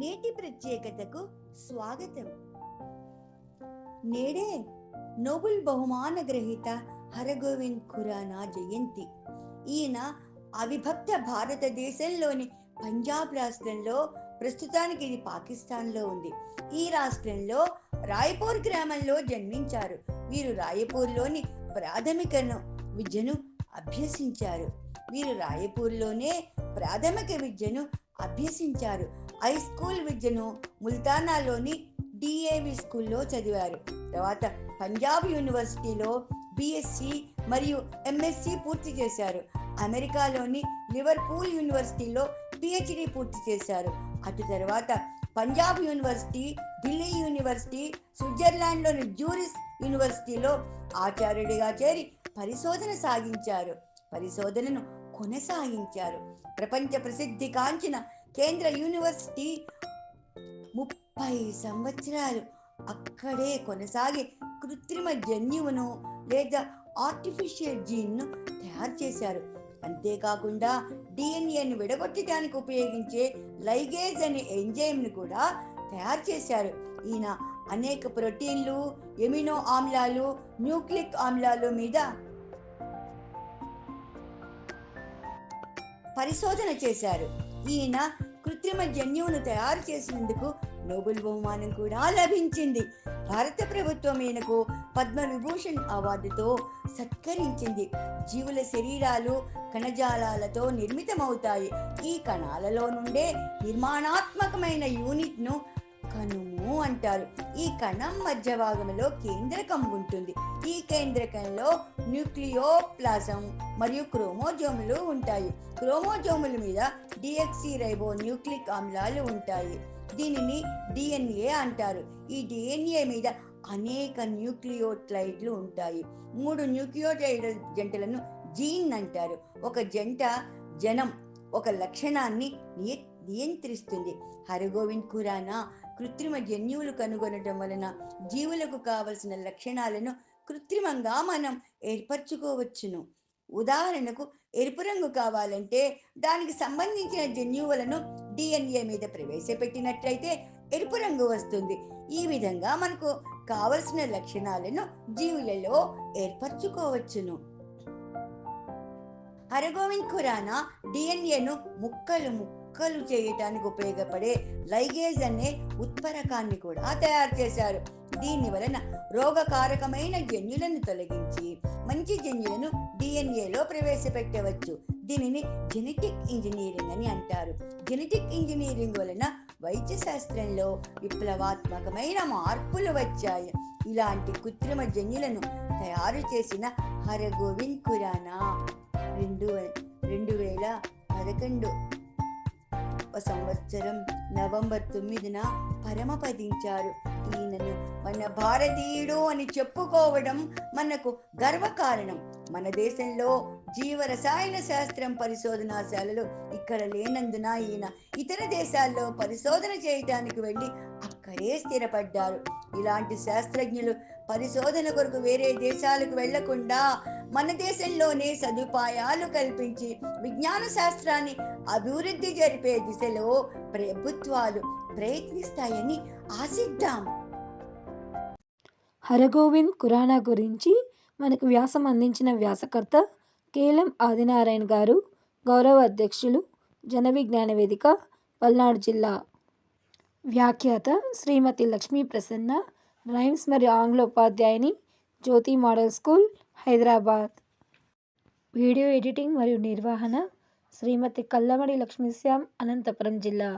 నేటి ప్రత్యేకతకు స్వాగతం. నేడే నోబెల్ బహుమాన గ్రహీత హరగోవింద్ ఖురానా జయంతి. ఈయన అవిభక్త భారతదేశంలోని పంజాబ్ రాష్ట్రంలో, ప్రస్తుతానికి ఇది పాకిస్తాన్లో ఉంది, ఈ రాష్ట్రంలో రాయ్పూర్ గ్రామంలో జన్మించారు. వీరు రాయ్పూర్లోని ప్రాథమిక విద్యను అభ్యసించారు. హై స్కూల్ విద్యను ముల్తానాలోని డిఏవి స్కూల్లో చదివారు. తర్వాత పంజాబ్ యూనివర్సిటీలో బిఎస్సి మరియు ఎంఎస్సి పూర్తి చేశారు. అమెరికాలోని లివర్పూల్ యూనివర్సిటీలో పిహెచ్డి పూర్తి చేశారు. అటు తర్వాత పంజాబ్ యూనివర్సిటీ, ఢిల్లీ యూనివర్సిటీ, స్విట్జర్లాండ్లోని జ్యూరిస్ యూనివర్సిటీలో ఆచార్యుడిగా చేరి పరిశోధనను కొనసాగించారు. ప్రపంచ ప్రసిద్ధి కాంచిన కేంద్ర యూనివర్సిటీ 30 సంవత్సరాలు అక్కడే కొనసాగి కృత్రిమ జన్యువును లేదా ఆర్టిఫిషియల్ జీన్ను తయారు చేశారు. అంతేకాకుండా డిఎన్ఏను విడగొట్టడానికి ఉపయోగించే లైగేజ్ అనే ఎంజైమ్ను కూడా తయారు చేశారు. ఈయన అనేక ప్రోటీన్లు, ఎమినో ఆమ్లాలు, న్యూక్లిక్ ఆమ్లాలు మీద పరిశోధన చేశారు. ఈయన కృత్రిమ జన్యువును తయారు చేసినందుకు నోబెల్ బహుమానం కూడా లభించింది. భారత ప్రభుత్వం ఈయనకు పద్మవిభూషణ్ అవార్డుతో సత్కరించింది. జీవుల శరీరాలు కణజాలాలతో నిర్మితమవుతాయి. ఈ కణాలలో నుండే నిర్మాణాత్మకమైన యూనిట్ను కణము అంటారు. ఈ కణం మధ్య భాగంలో కేంద్రకం ఉంటుంది. ఈ కేంద్రకంలో న్యూక్లియోప్లాజం మరియు క్రోమోజోములు ఉంటాయి. క్రోమోజోముల మీద డిఎక్సీ రైబో న్యూక్లిక్ ఆమ్లాలు ఉంటాయి. దీనిని డిఎన్ఏ అంటారు. ఈ డిఎన్ఏ మీద అనేక న్యూక్లియోటైడ్లు ఉంటాయి. 3 న్యూక్లియోటైడ్ జంటలను జీన్ అంటారు. ఒక జంట జనం ఒక లక్షణాన్ని నియంత్రిస్తుంది. హరగోవింద్ ఖురానా కృత్రిమ జన్యువులు కనుగొనడం వలన జీవులకు కావలసిన లక్షణాలను కృత్రిమంగా మనం ఏర్పరచుకోవచ్చును. ఉదాహరణకు, ఎరుపు రంగు కావాలంటే దానికి సంబంధించిన జన్యువులను డిఎన్ఏ మీద ప్రవేశపెట్టినట్లయితే ఎరుపు రంగు వస్తుంది. ఈ విధంగా మనకు కావలసిన లక్షణాలను జీవులలో ఏర్పరచుకోవచ్చును. హరగోవింద్ ఖురానా డిఎన్ఏను ముక్కలు చేయటానికి ఉపయోగపడే లైగేజ్ అనే ఉత్పరకాన్ని కూడా తయారు చేశారు. దీని వలన రోగకారకమైన జన్యులను తొలగించి మంచి జన్యులను డిఎన్ఏలో ప్రవేశపెట్టవచ్చు. దీనిని జెనెటిక్ ఇంజనీరింగ్ అని అంటారు. జెనెటిక్ ఇంజనీరింగ్ వలన వైద్య శాస్త్రంలో విప్లవాత్మకమైన మార్పులు వచ్చాయి. ఇలాంటి కృత్రిమ జన్యులను తయారు చేసిన హరగోవింద్ ఖురానా 2011 సంవత్సరం నవంబర్ 9న పరమపదించారు. ఈయనను మన భారతీయుడు అని చెప్పుకోవడం మనకు గర్వకారణం. మన దేశంలో జీవరసాయన శాస్త్రం పరిశోధనాశాలలు ఇక్కడ లేనందున ఈయన ఇతర దేశాల్లో పరిశోధన చేయడానికి వెళ్ళి అక్కడే స్థిరపడ్డారు. ఇలాంటి శాస్త్రజ్ఞులు పరిశోధన కొరకు వేరే దేశాలకు వెళ్లకుండా మన దేశంలోనే సదుపాయాలు కల్పించి విజ్ఞాన శాస్త్రాన్ని అభివృద్ధి జరిపే దిశలో ప్రభుత్వాలు ప్రయత్నిస్తాయని ఆశిద్దాం. హరగోవింద్ ఖురానా గురించి మనకు వ్యాసం అందించిన వ్యాసకర్త కేలం ఆదినారాయణ గారు, గౌరవ అధ్యక్షులు, జన విజ్ఞాన వేదిక, పల్నాడు జిల్లా. వ్యాఖ్యాత శ్రీమతి లక్ష్మీ ప్రసన్న, రైమ్స్ మరియు ఆంగ్ల ఉపాధ్యాయుని, Jyoti model school, Hyderabad. Video editing మరియు నిర్వహణ శ్రీమతి కల్లమడి లక్ష్మీశ్యామ్, అనంతపురం జిల్లా.